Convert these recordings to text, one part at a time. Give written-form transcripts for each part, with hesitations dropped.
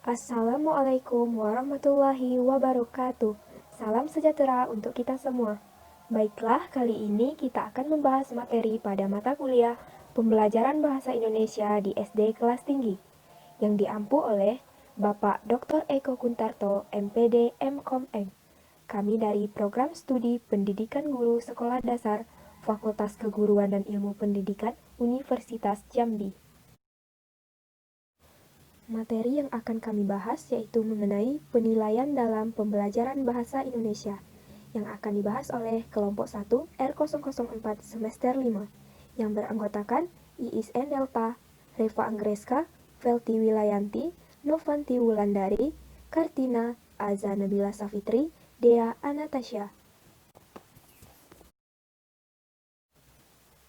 Assalamualaikum warahmatullahi wabarakatuh. Salam sejahtera untuk kita semua. Baiklah, kali ini kita akan membahas materi pada mata kuliah Pembelajaran Bahasa Indonesia di SD kelas tinggi yang diampu oleh Bapak Dr. Eko Kuntarto, MPD MKOM. Kami dari Program Studi Pendidikan Guru Sekolah Dasar Fakultas Keguruan dan Ilmu Pendidikan Universitas Jambi. Materi yang akan kami bahas yaitu mengenai penilaian dalam pembelajaran bahasa Indonesia yang akan dibahas oleh kelompok 1 R004 semester 5 yang beranggotakan Iis N. Delta, Reva Angreska, Velti Wilayanti, Novanti Wulandari, Kartina, Aza Nabila Safitri, Dea Anastasia.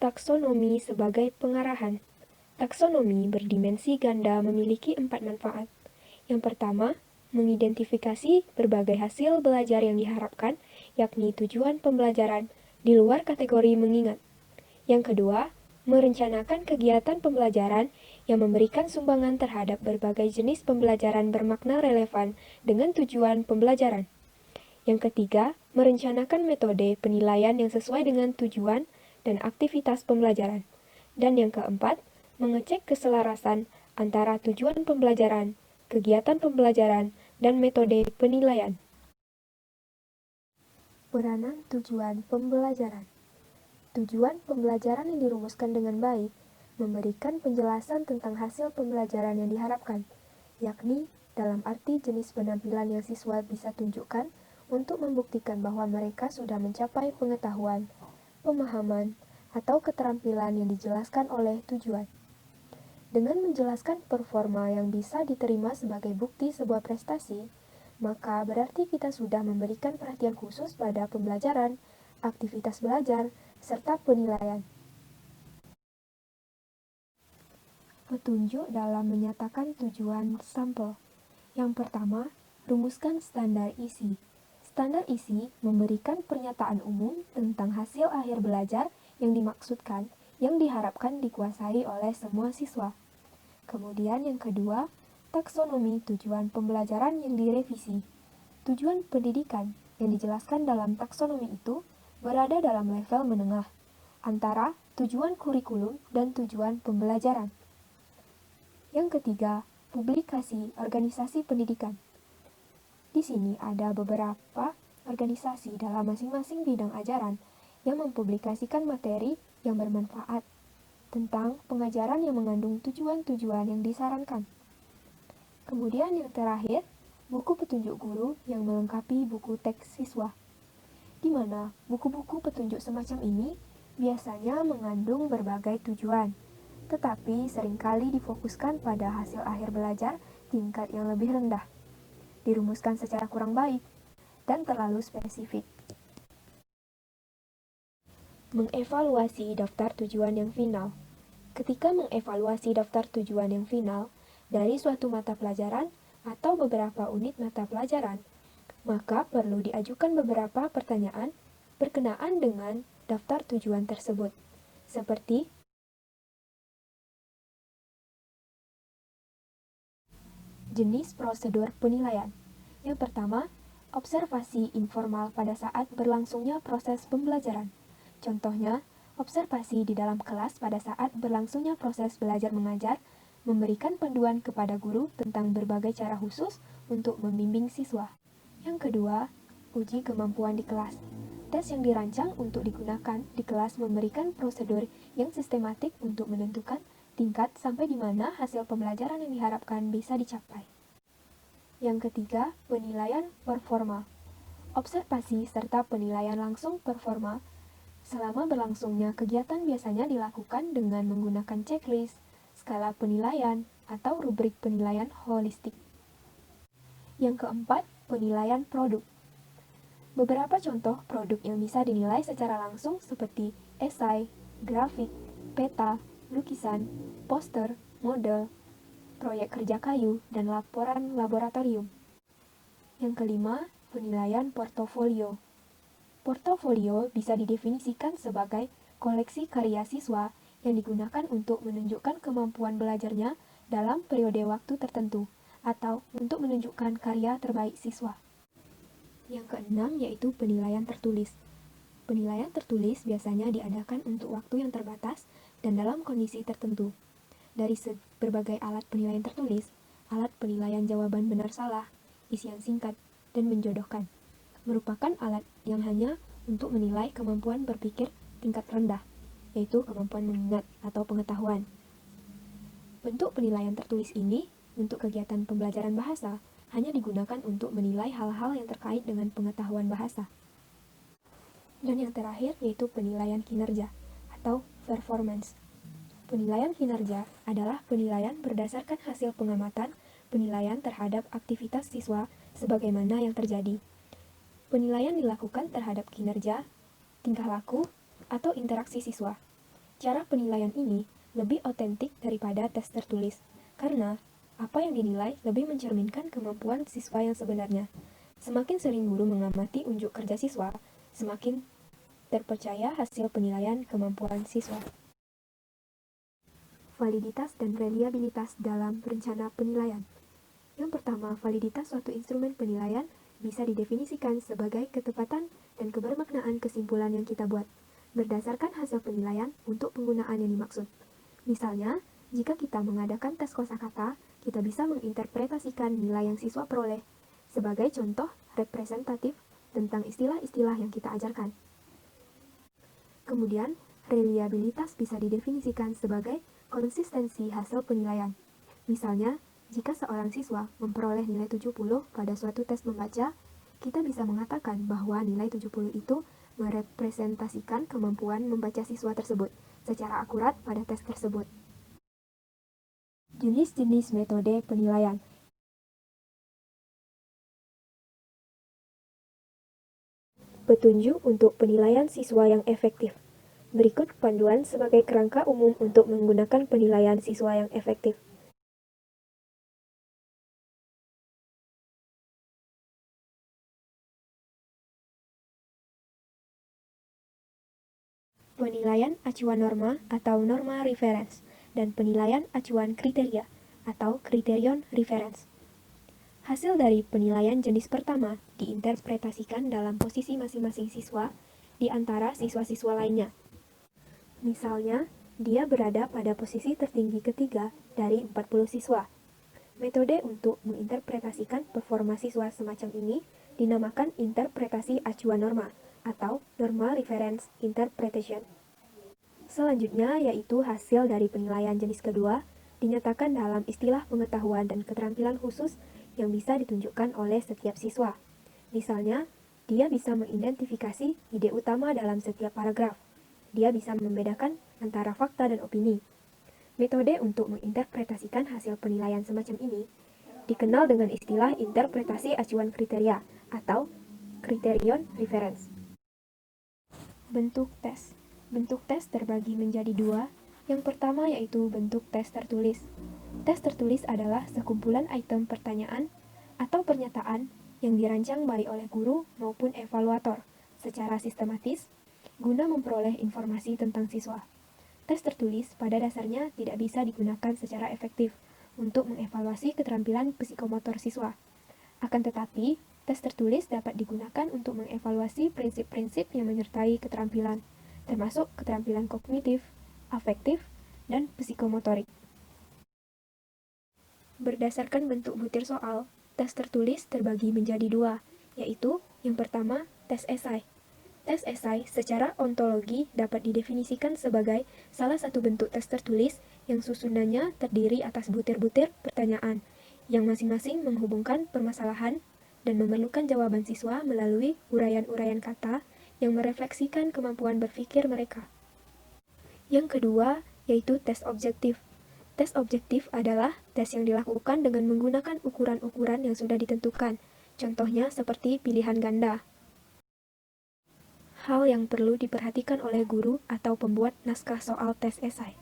Taksonomi sebagai pengarahan. Taksonomi berdimensi ganda memiliki 4 manfaat. Yang pertama, mengidentifikasi berbagai hasil belajar yang diharapkan, yakni tujuan pembelajaran di luar kategori mengingat. Yang kedua, merencanakan kegiatan pembelajaran yang memberikan sumbangan terhadap berbagai jenis pembelajaran bermakna relevan dengan tujuan pembelajaran. Yang ketiga, merencanakan metode penilaian yang sesuai dengan tujuan dan aktivitas pembelajaran. Dan yang keempat, mengecek keselarasan antara tujuan pembelajaran, kegiatan pembelajaran, dan metode penilaian. Peranan tujuan pembelajaran. Tujuan pembelajaran yang dirumuskan dengan baik memberikan penjelasan tentang hasil pembelajaran yang diharapkan, yakni dalam arti jenis penampilan yang siswa bisa tunjukkan untuk membuktikan bahwa mereka sudah mencapai pengetahuan, pemahaman, atau keterampilan yang dijelaskan oleh tujuan. Dengan menjelaskan performa yang bisa diterima sebagai bukti sebuah prestasi, maka berarti kita sudah memberikan perhatian khusus pada pembelajaran, aktivitas belajar, serta penilaian. Petunjuk dalam menyatakan tujuan sampel. Yang pertama, rumuskan standar isi. Standar isi memberikan pernyataan umum tentang hasil akhir belajar yang dimaksudkan, yang diharapkan dikuasai oleh semua siswa. Kemudian yang kedua, taksonomi tujuan pembelajaran yang direvisi. Tujuan pendidikan yang dijelaskan dalam taksonomi itu berada dalam level menengah, antara tujuan kurikulum dan tujuan pembelajaran. Yang ketiga, publikasi organisasi pendidikan. Di sini ada beberapa organisasi dalam masing-masing bidang ajaran yang mempublikasikan materi yang bermanfaat tentang pengajaran yang mengandung tujuan-tujuan yang disarankan. Kemudian yang terakhir, buku petunjuk guru yang melengkapi buku teks siswa, di mana buku-buku petunjuk semacam ini biasanya mengandung berbagai tujuan, tetapi seringkali difokuskan pada hasil akhir belajar tingkat yang lebih rendah, dirumuskan secara kurang baik, dan terlalu spesifik. Mengevaluasi daftar tujuan yang final. Ketika mengevaluasi daftar tujuan yang final dari suatu mata pelajaran atau beberapa unit mata pelajaran, maka perlu diajukan beberapa pertanyaan berkenaan dengan daftar tujuan tersebut, seperti jenis prosedur penilaian. Yang pertama, observasi informal pada saat berlangsungnya proses pembelajaran. Contohnya, observasi di dalam kelas pada saat berlangsungnya proses belajar mengajar, memberikan panduan kepada guru tentang berbagai cara khusus untuk membimbing siswa. Yang kedua, uji kemampuan di kelas. Tes yang dirancang untuk digunakan di kelas memberikan prosedur yang sistematik untuk menentukan tingkat sampai di mana hasil pembelajaran yang diharapkan bisa dicapai. Yang ketiga, penilaian performa. Observasi serta penilaian langsung performa selama berlangsungnya kegiatan biasanya dilakukan dengan menggunakan checklist, skala penilaian, atau rubrik penilaian holistik. Yang keempat, penilaian produk. Beberapa contoh produk yang bisa dinilai secara langsung seperti esai, grafik, peta, lukisan, poster, model, proyek kerja kayu, dan laporan laboratorium. Yang kelima, penilaian portofolio. Portofolio bisa didefinisikan sebagai koleksi karya siswa yang digunakan untuk menunjukkan kemampuan belajarnya dalam periode waktu tertentu, atau untuk menunjukkan karya terbaik siswa. Yang keenam yaitu penilaian tertulis. Penilaian tertulis biasanya diadakan untuk waktu yang terbatas dan dalam kondisi tertentu. Dari berbagai alat penilaian tertulis, alat penilaian jawaban benar salah, isian singkat, dan menjodohkan, merupakan alat yang hanya untuk menilai kemampuan berpikir tingkat rendah, yaitu kemampuan mengingat atau pengetahuan. Bentuk penilaian tertulis ini untuk kegiatan pembelajaran bahasa hanya digunakan untuk menilai hal-hal yang terkait dengan pengetahuan bahasa. Dan yang terakhir yaitu penilaian kinerja atau performance. Penilaian kinerja adalah penilaian berdasarkan hasil pengamatan penilaian terhadap aktivitas siswa sebagaimana yang terjadi. Penilaian dilakukan terhadap kinerja, tingkah laku, atau interaksi siswa. Cara penilaian ini lebih otentik daripada tes tertulis, karena apa yang dinilai lebih mencerminkan kemampuan siswa yang sebenarnya. Semakin sering guru mengamati unjuk kerja siswa, semakin terpercaya hasil penilaian kemampuan siswa. Validitas dan reliabilitas dalam rencana penilaian. Yang pertama, validitas suatu instrumen penilaian bisa didefinisikan sebagai ketepatan dan kebermaknaan kesimpulan yang kita buat, berdasarkan hasil penilaian untuk penggunaan yang dimaksud. Misalnya, jika kita mengadakan tes kosakata, kita bisa menginterpretasikan nilai yang siswa peroleh sebagai contoh representatif tentang istilah-istilah yang kita ajarkan. Kemudian, reliabilitas bisa didefinisikan sebagai konsistensi hasil penilaian. Misalnya, jika seorang siswa memperoleh nilai 70 pada suatu tes membaca, kita bisa mengatakan bahwa nilai 70 itu merepresentasikan kemampuan membaca siswa tersebut secara akurat pada tes tersebut. Jenis-jenis metode penilaian. Petunjuk untuk penilaian siswa yang efektif. Berikut panduan sebagai kerangka umum untuk menggunakan penilaian siswa yang efektif. Penilaian acuan norma atau norma reference, dan penilaian acuan kriteria atau kriterion reference. Hasil dari penilaian jenis pertama diinterpretasikan dalam posisi masing-masing siswa di antara siswa-siswa lainnya. Misalnya, dia berada pada posisi tertinggi ketiga dari 40 siswa. Metode untuk menginterpretasikan performa siswa semacam ini dinamakan interpretasi acuan norma atau normal reference interpretation. Selanjutnya yaitu hasil dari penilaian jenis kedua dinyatakan dalam istilah pengetahuan dan keterampilan khusus yang bisa ditunjukkan oleh setiap siswa. Misalnya, dia bisa mengidentifikasi ide utama dalam setiap paragraf. Dia bisa membedakan antara fakta dan opini. Metode untuk menginterpretasikan hasil penilaian semacam ini dikenal dengan istilah interpretasi acuan kriteria atau criterion reference. Bentuk tes. Bentuk tes terbagi menjadi dua. Yang pertama yaitu bentuk tes tertulis. Tes tertulis adalah sekumpulan item pertanyaan atau pernyataan yang dirancang baik oleh guru maupun evaluator secara sistematis guna memperoleh informasi tentang siswa. Tes tertulis pada dasarnya tidak bisa digunakan secara efektif untuk mengevaluasi keterampilan psikomotor siswa. Akan tetapi, tes tertulis dapat digunakan untuk mengevaluasi prinsip-prinsip yang menyertai keterampilan, termasuk keterampilan kognitif, afektif, dan psikomotorik. Berdasarkan bentuk butir soal, tes tertulis terbagi menjadi dua, yaitu yang pertama, tes esai. Tes esai secara ontologi dapat didefinisikan sebagai salah satu bentuk tes tertulis yang susunannya terdiri atas butir-butir pertanyaan, yang masing-masing menghubungkan permasalahan dan memerlukan jawaban siswa melalui uraian-uraian kata yang merefleksikan kemampuan berpikir mereka. Yang kedua, yaitu tes objektif. Tes objektif adalah tes yang dilakukan dengan menggunakan ukuran-ukuran yang sudah ditentukan, contohnya seperti pilihan ganda. Hal yang perlu diperhatikan oleh guru atau pembuat naskah soal tes esai.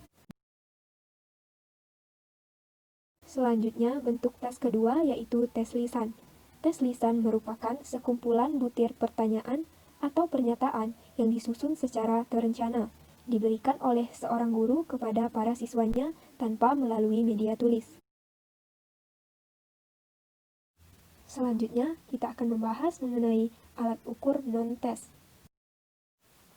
Selanjutnya, bentuk tes kedua yaitu tes lisan. Tes lisan merupakan sekumpulan butir pertanyaan atau pernyataan yang disusun secara terencana, diberikan oleh seorang guru kepada para siswanya tanpa melalui media tulis. Selanjutnya, kita akan membahas mengenai alat ukur non-tes.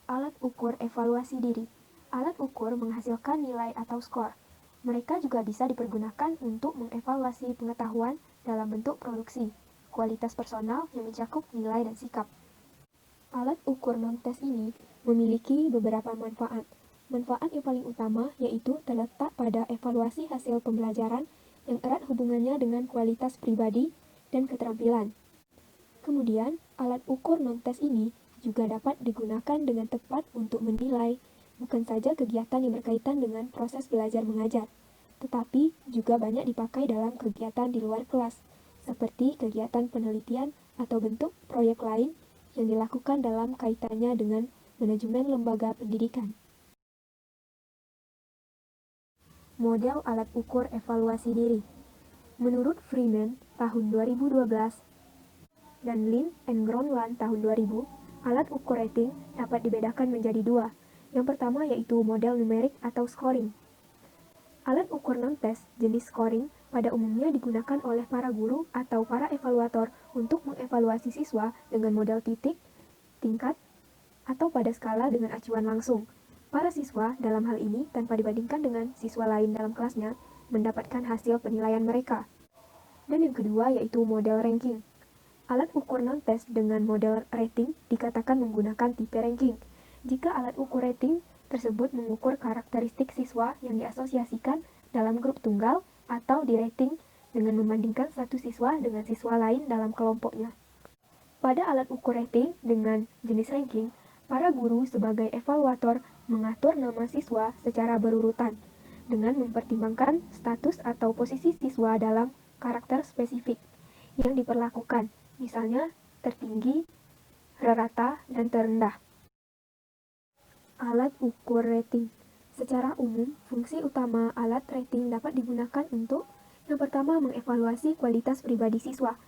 Alat ukur evaluasi diri. Alat ukur menghasilkan nilai atau skor. Mereka juga bisa dipergunakan untuk mengevaluasi pengetahuan dalam bentuk produksi, kualitas personal yang mencakup nilai dan sikap. Alat ukur non-tes ini memiliki beberapa manfaat. Manfaat yang paling utama yaitu terletak pada evaluasi hasil pembelajaran yang erat hubungannya dengan kualitas pribadi dan keterampilan. Kemudian, alat ukur non-tes ini juga dapat digunakan dengan tepat untuk menilai bukan saja kegiatan yang berkaitan dengan proses belajar mengajar, tetapi juga banyak dipakai dalam kegiatan di luar kelas, seperti kegiatan penelitian atau bentuk proyek lain yang dilakukan dalam kaitannya dengan manajemen lembaga pendidikan. Model alat ukur evaluasi diri. Menurut Freeman tahun 2012 dan Lin and Gronlund tahun 2000, alat ukur rating dapat dibedakan menjadi dua. Yang pertama yaitu model numerik atau scoring. Alat ukur non-tes jenis scoring pada umumnya digunakan oleh para guru atau para evaluator untuk mengevaluasi siswa dengan model titik, tingkat, atau pada skala dengan acuan langsung. Para siswa dalam hal ini tanpa dibandingkan dengan siswa lain dalam kelasnya mendapatkan hasil penilaian mereka. Dan yang kedua yaitu model ranking. Alat ukur non-tes dengan model rating dikatakan menggunakan tipe ranking. Jika alat ukur rating tersebut mengukur karakteristik siswa yang diasosiasikan dalam grup tunggal atau di rating dengan membandingkan satu siswa dengan siswa lain dalam kelompoknya. Pada alat ukur rating dengan jenis ranking, para guru sebagai evaluator mengatur nama siswa secara berurutan dengan mempertimbangkan status atau posisi siswa dalam karakter spesifik yang diperlakukan, misalnya tertinggi, rata, dan terendah. Alat ukur rating. Secara umum, fungsi utama alat rating dapat digunakan untuk yang pertama mengevaluasi kualitas pribadi siswa,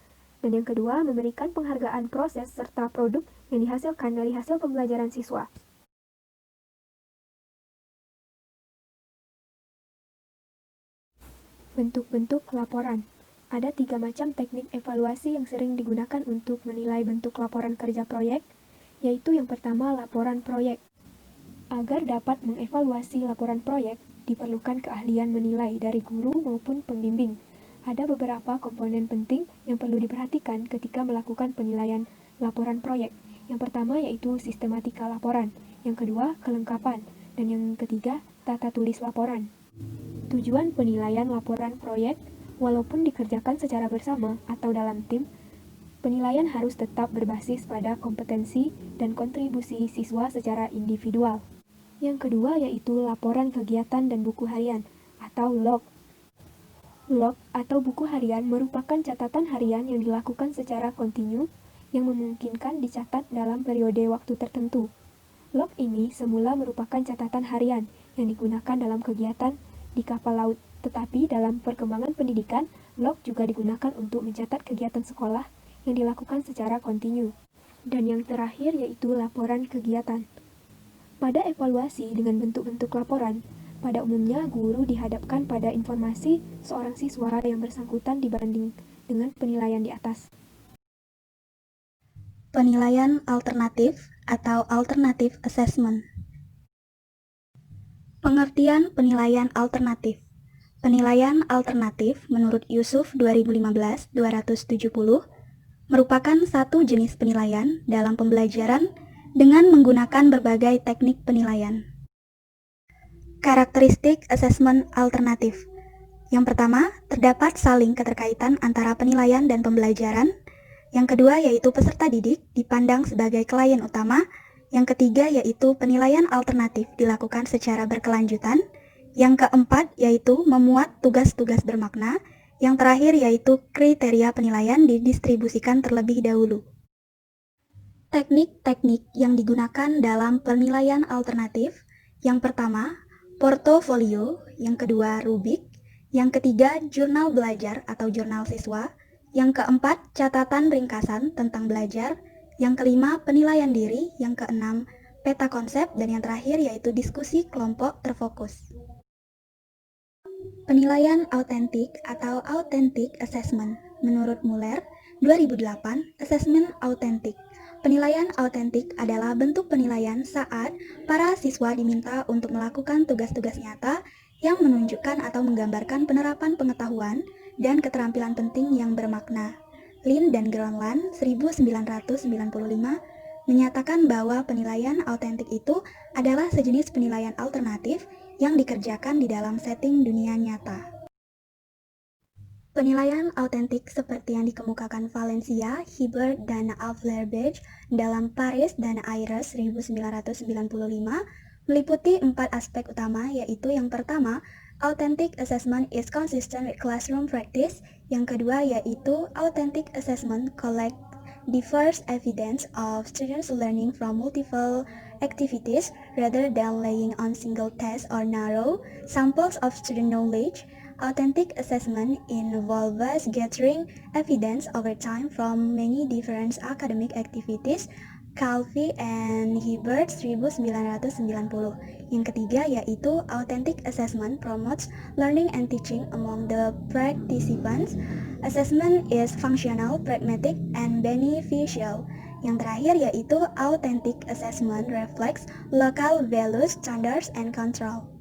dan yang kedua memberikan penghargaan proses serta produk yang dihasilkan dari hasil pembelajaran siswa. Bentuk-bentuk laporan. Ada 3 macam teknik evaluasi yang sering digunakan untuk menilai bentuk laporan kerja proyek, yaitu yang pertama laporan proyek. Agar dapat mengevaluasi laporan proyek, diperlukan keahlian menilai dari guru maupun pembimbing. Ada beberapa komponen penting yang perlu diperhatikan ketika melakukan penilaian laporan proyek. Yang pertama yaitu sistematika laporan, yang kedua kelengkapan, dan yang ketiga tata tulis laporan. Tujuan penilaian laporan proyek, walaupun dikerjakan secara bersama atau dalam tim, penilaian harus tetap berbasis pada kompetensi dan kontribusi siswa secara individual. Yang kedua yaitu laporan kegiatan dan buku harian atau log. Log atau buku harian merupakan catatan harian yang dilakukan secara kontinu yang memungkinkan dicatat dalam periode waktu tertentu. Log ini semula merupakan catatan harian yang digunakan dalam kegiatan di kapal laut, tetapi dalam perkembangan pendidikan, log juga digunakan untuk mencatat kegiatan sekolah yang dilakukan secara kontinu. Dan yang terakhir yaitu laporan kegiatan. Pada evaluasi dengan bentuk-bentuk laporan, pada umumnya guru dihadapkan pada informasi seorang siswa yang bersangkutan dibanding dengan penilaian di atas. Penilaian alternatif atau alternative assessment. Pengertian penilaian alternatif. Penilaian alternatif menurut Yusuf 2015-270 merupakan satu jenis penilaian dalam pembelajaran dengan menggunakan berbagai teknik penilaian. Karakteristik asesmen alternatif. Yang pertama, terdapat saling keterkaitan antara penilaian dan pembelajaran. Yang kedua yaitu peserta didik dipandang sebagai klien utama. Yang ketiga yaitu penilaian alternatif dilakukan secara berkelanjutan. Yang keempat yaitu memuat tugas-tugas bermakna. Yang terakhir yaitu kriteria penilaian didistribusikan terlebih dahulu. Teknik-teknik yang digunakan dalam penilaian alternatif. Yang pertama, portofolio. Yang kedua, rubik. Yang ketiga, jurnal belajar atau jurnal siswa. Yang keempat, catatan ringkasan tentang belajar. Yang kelima, penilaian diri. Yang keenam, peta konsep. Dan yang terakhir yaitu diskusi kelompok terfokus. Penilaian autentik atau authentic assessment. Menurut Muller, 2008, Assessment Autentik. Penilaian autentik adalah bentuk penilaian saat para siswa diminta untuk melakukan tugas-tugas nyata yang menunjukkan atau menggambarkan penerapan pengetahuan dan keterampilan penting yang bermakna. Lin dan Gronland 1995 menyatakan bahwa penilaian autentik itu adalah sejenis penilaian alternatif yang dikerjakan di dalam setting dunia nyata. Penilaian autentik seperti yang dikemukakan Valencia, Hibbert, dan Auflerbeck dalam Paris dan Ayres 1995 meliputi 4 aspek utama, yaitu yang pertama, authentic assessment is consistent with classroom practice. Yang kedua yaitu authentic assessment collect diverse evidence of students learning from multiple activities rather than relying on single test or narrow samples of student knowledge. Authentic assessment involves gathering evidence over time from many different academic activities. Calvi and Hibbert 1990. Yang ketiga yaitu authentic assessment promotes learning and teaching among the participants. Assessment is functional, pragmatic, and beneficial. Yang terakhir yaitu authentic assessment reflects local values, standards, and control.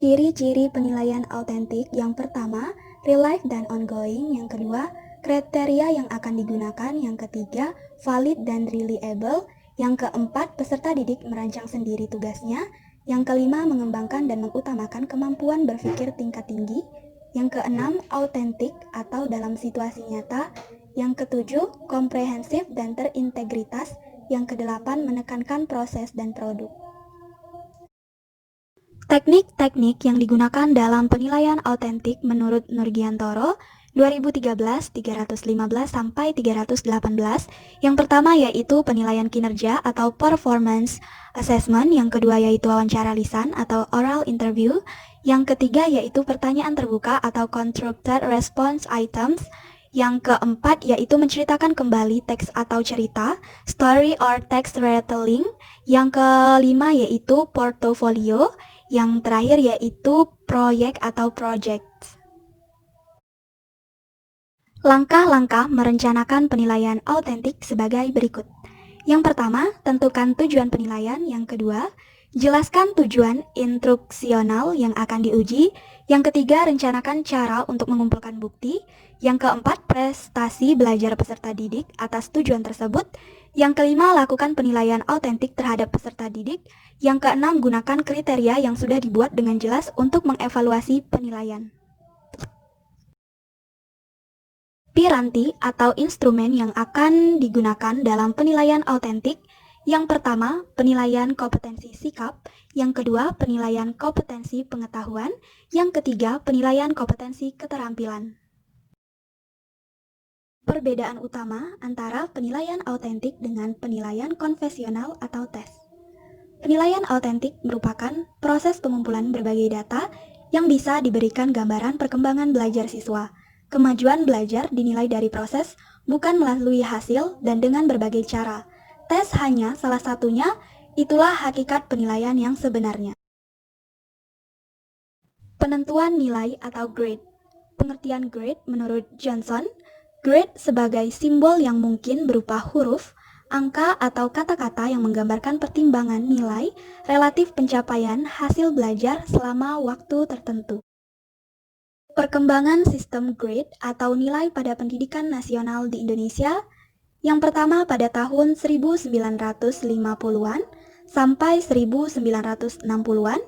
Ciri-ciri penilaian autentik yang pertama, real life dan ongoing. Yang kedua, kriteria yang akan digunakan. Yang ketiga, valid dan reliable. Yang keempat, peserta didik merancang sendiri tugasnya. Yang kelima, mengembangkan dan mengutamakan kemampuan berpikir tingkat tinggi. Yang keenam, autentik atau dalam situasi nyata. Yang ketujuh, komprehensif dan terintegritas. Yang kedelapan, menekankan proses dan produk. Teknik-teknik yang digunakan dalam penilaian autentik menurut Nurgiantoro 2013 315 sampai 318. Yang pertama yaitu penilaian kinerja atau performance assessment, yang kedua yaitu wawancara lisan atau oral interview, yang ketiga yaitu pertanyaan terbuka atau constructed response items, yang keempat yaitu menceritakan kembali teks atau cerita, story or text retelling, yang kelima yaitu portofolio, yang terakhir yaitu proyek atau project. Langkah-langkah merencanakan penilaian autentik sebagai berikut. Yang pertama, tentukan tujuan penilaian. Yang kedua, jelaskan tujuan instruksional yang akan diuji. Yang ketiga, rencanakan cara untuk mengumpulkan bukti. Yang keempat, prestasi belajar peserta didik atas tujuan tersebut. Yang kelima, lakukan penilaian autentik terhadap peserta didik. Yang keenam, gunakan kriteria yang sudah dibuat dengan jelas untuk mengevaluasi penilaian. Piranti atau instrumen yang akan digunakan dalam penilaian autentik. Yang pertama, penilaian kompetensi sikap. Yang kedua, penilaian kompetensi pengetahuan. Yang ketiga, penilaian kompetensi keterampilan. Perbedaan utama antara penilaian autentik dengan penilaian konvensional atau tes. Penilaian autentik merupakan proses pengumpulan berbagai data yang bisa diberikan gambaran perkembangan belajar siswa. Kemajuan belajar dinilai dari proses, bukan melalui hasil dan dengan berbagai cara. Tes hanya salah satunya, itulah hakikat penilaian yang sebenarnya. Penentuan nilai atau grade. Pengertian grade menurut Johnson, grade sebagai simbol yang mungkin berupa huruf, angka atau kata-kata yang menggambarkan pertimbangan nilai relatif pencapaian hasil belajar selama waktu tertentu. Perkembangan sistem grade atau nilai pada pendidikan nasional di Indonesia. Yang pertama pada tahun 1950-an sampai 1960-an.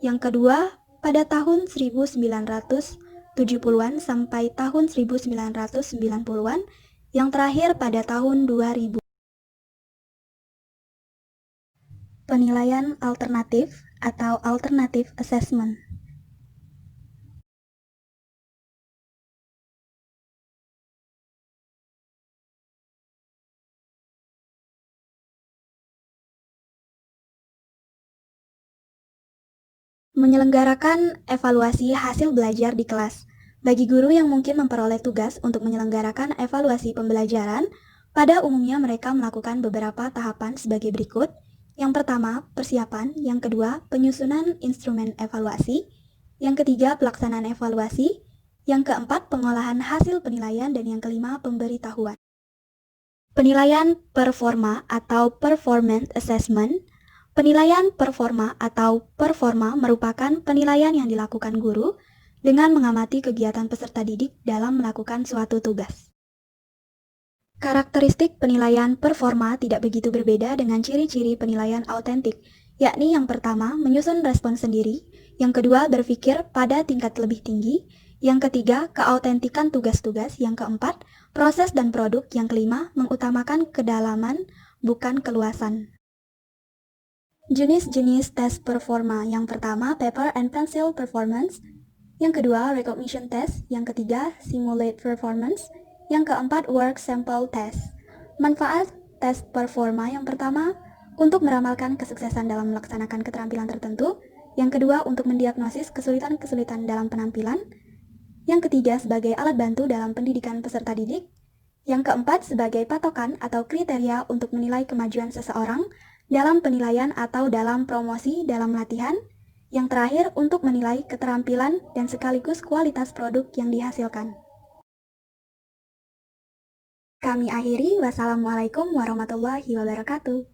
Yang kedua pada tahun 1970-an sampai tahun 1990-an. Yang terakhir pada tahun 2000. Penilaian alternatif atau alternative assessment. Menyelenggarakan evaluasi hasil belajar di kelas. Bagi guru yang mungkin memperoleh tugas untuk menyelenggarakan evaluasi pembelajaran, pada umumnya mereka melakukan beberapa tahapan sebagai berikut. Yang pertama, persiapan. Yang kedua, penyusunan instrumen evaluasi. Yang ketiga, pelaksanaan evaluasi. Yang keempat, pengolahan hasil penilaian, dan yang kelima, pemberitahuan. Penilaian performa atau performance assessment. Penilaian performa atau performa merupakan penilaian yang dilakukan guru dengan mengamati kegiatan peserta didik dalam melakukan suatu tugas. Karakteristik penilaian performa tidak begitu berbeda dengan ciri-ciri penilaian autentik, yakni yang pertama, menyusun respons sendiri, yang kedua, berpikir pada tingkat lebih tinggi, yang ketiga, keautentikan tugas-tugas, yang keempat, proses dan produk, yang kelima, mengutamakan kedalaman, bukan keluasan. Jenis-jenis tes performa, yang pertama, paper and pencil performance, yang kedua, recognition test, yang ketiga, simulate performance, yang keempat, work sample test. Manfaat tes performa yang pertama, untuk meramalkan kesuksesan dalam melaksanakan keterampilan tertentu, yang kedua, untuk mendiagnosis kesulitan-kesulitan dalam penampilan, yang ketiga, sebagai alat bantu dalam pendidikan peserta didik, yang keempat, sebagai patokan atau kriteria untuk menilai kemajuan seseorang dalam penilaian atau dalam promosi dalam latihan, yang terakhir, untuk menilai keterampilan dan sekaligus kualitas produk yang dihasilkan. Kami akhiri, wassalamualaikum warahmatullahi wabarakatuh.